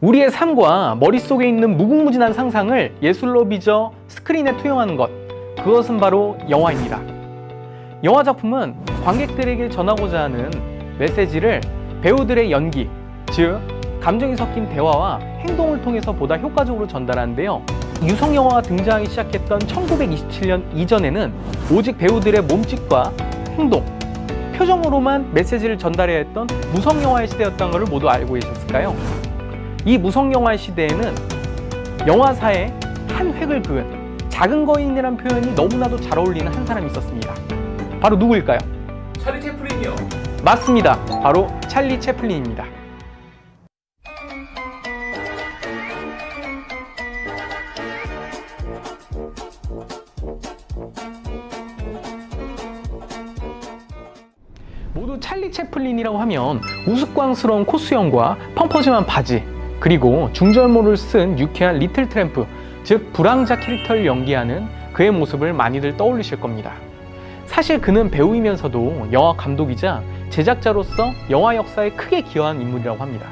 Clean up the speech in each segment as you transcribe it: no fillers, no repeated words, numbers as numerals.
우리의 삶과 머릿속에 있는 무궁무진한 상상을 예술로 빚어 스크린에 투영하는 것, 그것은 바로 영화입니다. 영화 작품은 관객들에게 전하고자 하는 메시지를 배우들의 연기, 즉 감정이 섞인 대화와 행동을 통해서 보다 효과적으로 전달하는데요. 유성 영화가 등장하기 시작했던 1927년 이전에는 오직 배우들의 몸짓과 행동, 표정으로만 메시지를 전달해야 했던 무성 영화의 시대였다는 것을 모두 알고 계셨을까요? 이 무성 영화의 시대에는 영화사에 한 획을 그은 작은 거인이라는 표현이 너무나도 잘 어울리는 한 사람이 있었습니다. 바로 누구일까요? 찰리 채플린이요. 맞습니다. 바로 찰리 채플린입니다. 모두 찰리 채플린이라고 하면 우스꽝스러운 코수염과 펑퍼짐한 바지, 그리고 중절모를 쓴 유쾌한 리틀 트램프, 즉 불황자 캐릭터를 연기하는 그의 모습을 많이들 떠올리실 겁니다. 사실 그는 배우이면서도 영화 감독이자 제작자로서 영화 역사에 크게 기여한 인물이라고 합니다.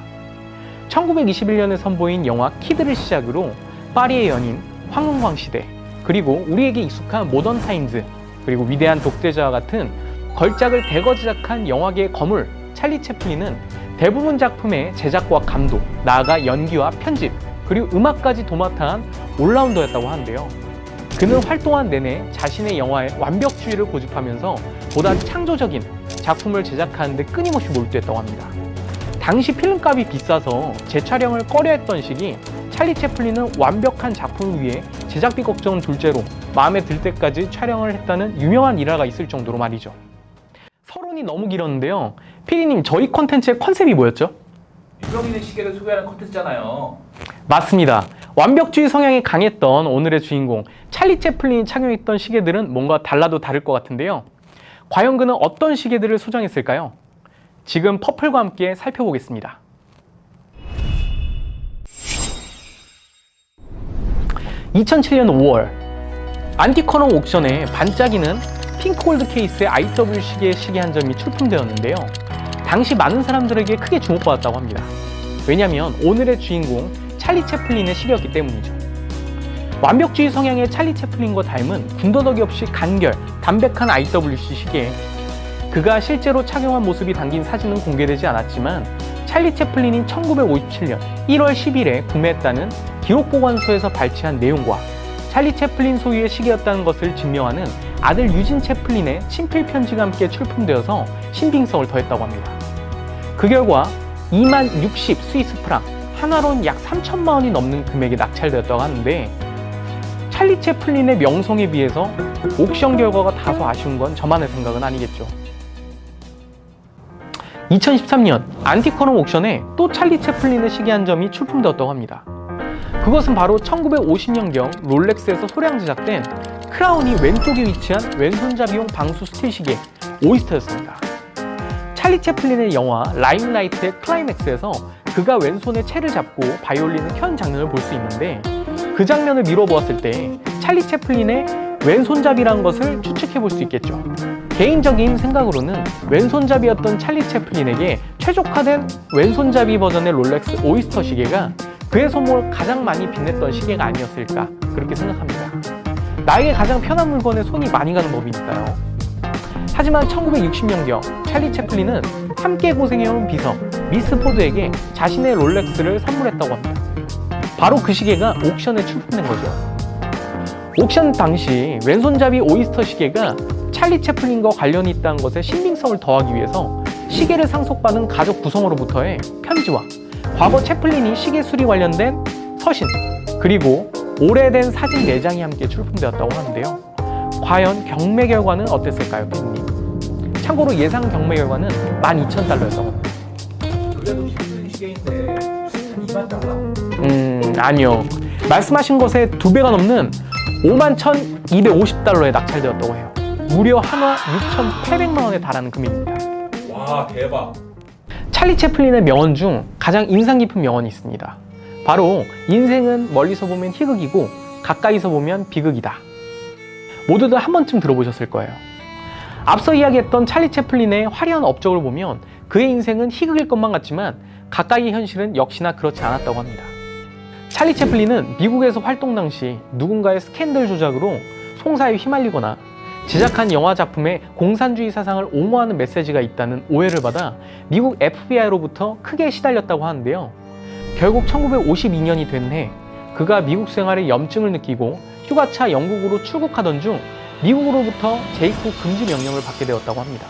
1921년에 선보인 영화 키드를 시작으로 파리의 연인, 황혼광 시대, 그리고 우리에게 익숙한 모던 타임즈, 그리고 위대한 독재자와 같은 걸작을 대거 제작한 영화계의 거물 찰리 채플린은 대부분 작품의 제작과 감독, 나아가 연기와 편집, 그리고 음악까지 도맡아 한 올라운더였다고 하는데요. 그는 활동한 내내 자신의 영화에 완벽주의를 고집하면서 보다 창조적인 작품을 제작하는 데 끊임없이 몰두했다고 합니다. 당시 필름값이 비싸서 재촬영을 꺼려했던 시기, 찰리 채플린은 완벽한 작품을 위해 제작비 걱정은 둘째로 마음에 들 때까지 촬영을 했다는 유명한 일화가 있을 정도로 말이죠. 서론이 너무 길었는데요. 피디님, 저희 콘텐츠의 컨셉이 뭐였죠? 유명인의 시계를 소개하는 콘텐츠잖아요. 맞습니다. 완벽주의 성향이 강했던 오늘의 주인공 찰리 채플린이 착용했던 시계들은 뭔가 달라도 다를 것 같은데요. 과연 그는 어떤 시계들을 소장했을까요? 지금 퍼플과 함께 살펴보겠습니다. (2007년 5월) 안티코너 옥션에 반짝이는 핑크골드 케이스의 IW 시계의 시계 한 점이 출품되었는데요. 당시 많은 사람들에게 크게 주목받았다고 합니다. 왜냐하면 오늘의 주인공 찰리 채플린의 시계였기 때문이죠. 완벽주의 성향의 찰리 채플린과 닮은 군더더기 없이 간결, 담백한 IWC 시계. 그가 실제로 착용한 모습이 담긴 사진은 공개되지 않았지만 찰리 채플린이 1957년 1월 10일에 구매했다는 기록보관소에서 발췌한 내용과 찰리 채플린 소유의 시계였다는 것을 증명하는 아들 유진 채플린의 친필 편지가 함께 출품되어서 신빙성을 더했다고 합니다. 그 결과 2만 60 스위스 프랑, 하나로는 약 3천만 원이 넘는 금액이 낙찰되었다고 하는데, 찰리 채플린의 명성에 비해서 옥션 결과가 다소 아쉬운 건 저만의 생각은 아니겠죠. 2013년 안티코너 옥션에 또 찰리 채플린의 시계 한 점이 출품되었다고 합니다. 그것은 바로 1950년경 롤렉스에서 소량 제작된 크라운이 왼쪽에 위치한 왼손잡이용 방수 스틸 시계 오이스터였습니다. 찰리 채플린의 영화 라임라이트의 클라이맥스에서 그가 왼손에 채를 잡고 바이올린을 켠 장면을 볼 수 있는데, 그 장면을 미뤄보았을 때 찰리 채플린의 왼손잡이라는 것을 추측해 볼 수 있겠죠. 개인적인 생각으로는 왼손잡이였던 찰리 채플린에게 최적화된 왼손잡이 버전의 롤렉스 오이스터 시계가 그의 손목을 가장 많이 빛냈던 시계가 아니었을까, 그렇게 생각합니다. 나에게 가장 편한 물건에 손이 많이 가는 법이니까요. 하지만 1960년경 찰리 채플린은 함께 고생해온 비서 미스 포드에게 자신의 롤렉스를 선물했다고 합니다. 바로 그 시계가 옥션에 출품된 거죠. 옥션 당시 왼손잡이 오이스터 시계가 찰리 채플린과 관련이 있다는 것에 신빙성을 더하기 위해서 시계를 상속받은 가족 구성으로부터의 편지와 과거 채플린이 시계 수리 관련된 서신, 그리고 오래된 사진 4장이 함께 출품되었다고 하는데요. 과연 경매 결과는 어땠을까요, 피디님? 참고로 예상 경매 결과는 12,000달러였다고 합니다. 그래도 채플린 시계인데 2만 달러? 아니요. 말씀하신 것의 2배가 넘는 51,250달러에 낙찰되었다고 해요. 무려 한화 6,800만 원에 달하는 금액입니다. 와, 대박. 찰리 채플린의 명언 중 가장 인상 깊은 명언이 있습니다. 바로 인생은 멀리서 보면 희극이고 가까이서 보면 비극이다. 모두들 한 번쯤 들어보셨을 거예요. 앞서 이야기했던 찰리 채플린의 화려한 업적을 보면 그의 인생은 희극일 것만 같지만 가까이의 현실은 역시나 그렇지 않았다고 합니다. 찰리 채플린은 미국에서 활동 당시 누군가의 스캔들 조작으로 송사에 휘말리거나 제작한 영화 작품에 공산주의 사상을 옹호하는 메시지가 있다는 오해를 받아 미국 FBI로부터 크게 시달렸다고 하는데요. 결국 1952년이 된 해 그가 미국 생활에 염증을 느끼고 휴가차 영국으로 출국하던 중 미국으로부터 재입국 금지 명령을 받게 되었다고 합니다.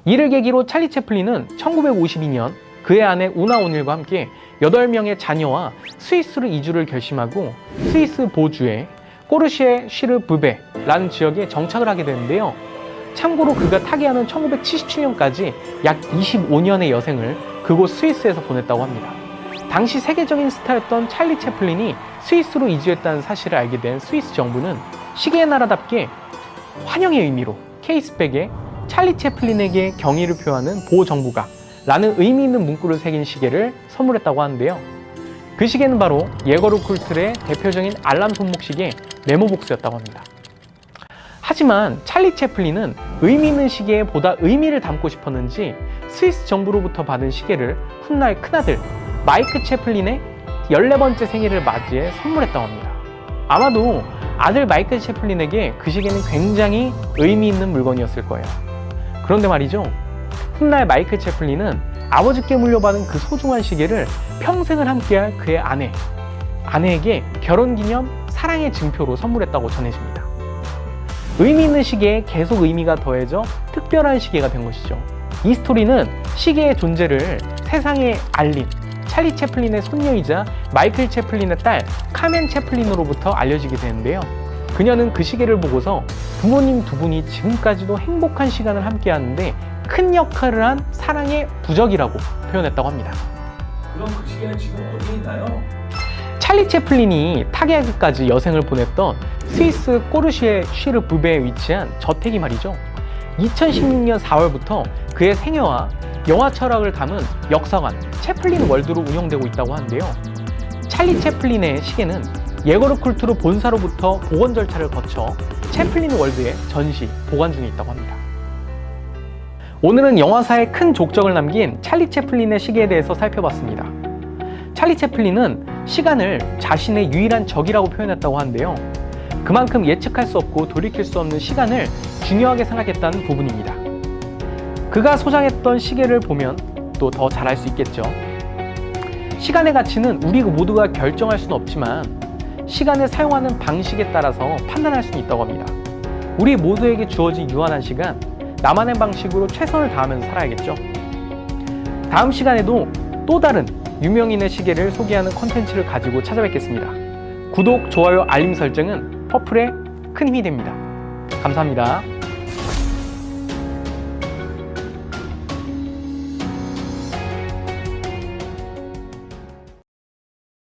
이를 계기로 찰리 채플린은 1952년 그의 아내 우나 오닐과 함께 8명의 자녀와 스위스로 이주를 결심하고 스위스 보주의 꼬르시에 쉬르 브베라는 지역에 정착을 하게 되는데요. 참고로 그가 타계하는 1977년까지 약 25년의 여생을 그곳 스위스에서 보냈다고 합니다. 당시 세계적인 스타였던 찰리 채플린이 스위스로 이주했다는 사실을 알게 된 스위스 정부는 시계의 나라답게 환영의 의미로 케이스백에 찰리 채플린에게 경의를 표하는 보정부가 라는 의미 있는 문구를 새긴 시계를 선물했다고 하는데요. 그 시계는 바로 예거르 쿨틀의 대표적인 알람 손목 시계 네모복스였다고 합니다. 하지만 찰리 채플린은 의미 있는 시계에 보다 의미를 담고 싶었는지 스위스 정부로부터 받은 시계를 훗날 큰아들 마이크 채플린의 14번째 생일을 맞이해 선물했다고 합니다. 아마도 아들 마이클 채플린에게 그 시계는 굉장히 의미 있는 물건이었을 거예요. 그런데 말이죠. 훗날 마이클 채플린은 아버지께 물려받은 그 소중한 시계를 평생을 함께할 그의 아내에게 결혼기념 사랑의 증표로 선물했다고 전해집니다. 의미 있는 시계에 계속 의미가 더해져 특별한 시계가 된 것이죠. 이 스토리는 시계의 존재를 세상에 알린 찰리 채플린의 손녀이자 마이클 채플린의 딸 카멘 채플린으로부터 알려지게 되는데요. 그녀는 그 시계를 보고서 부모님 두 분이 지금까지도 행복한 시간을 함께 하는데 큰 역할을 한 사랑의 부적이라고 표현했다고 합니다. 그럼 그 시계는 지금 어디에 있나요? 찰리 채플린이 타계하기까지 여생을 보냈던 스위스 꼬르시에 쉬르 부베에 위치한 저택이 말이죠. 2016년 4월부터 그의 생애와 영화 철학을 담은 역사관 채플린 월드로 운영되고 있다고 하는데요. 찰리 채플린의 시계는 예거르 쿨트루 본사로부터 복원 절차를 거쳐 채플린 월드에 전시, 보관 중에 있다고 합니다. 오늘은 영화사에 큰 족적을 남긴 찰리 채플린의 시계에 대해서 살펴봤습니다. 찰리 채플린은 시간을 자신의 유일한 적이라고 표현했다고 하는데요. 그만큼 예측할 수 없고 돌이킬 수 없는 시간을 중요하게 생각했다는 부분입니다. 그가 소장했던 시계를 보면 또 더 잘 알 수 있겠죠. 시간의 가치는 우리 모두가 결정할 수는 없지만 시간을 사용하는 방식에 따라서 판단할 수는 있다고 합니다. 우리 모두에게 주어진 유한한 시간, 나만의 방식으로 최선을 다하면서 살아야겠죠. 다음 시간에도 또 다른 유명인의 시계를 소개하는 컨텐츠를 가지고 찾아뵙겠습니다. 구독, 좋아요, 알림 설정은 퍼플에 큰 힘이 됩니다. 감사합니다.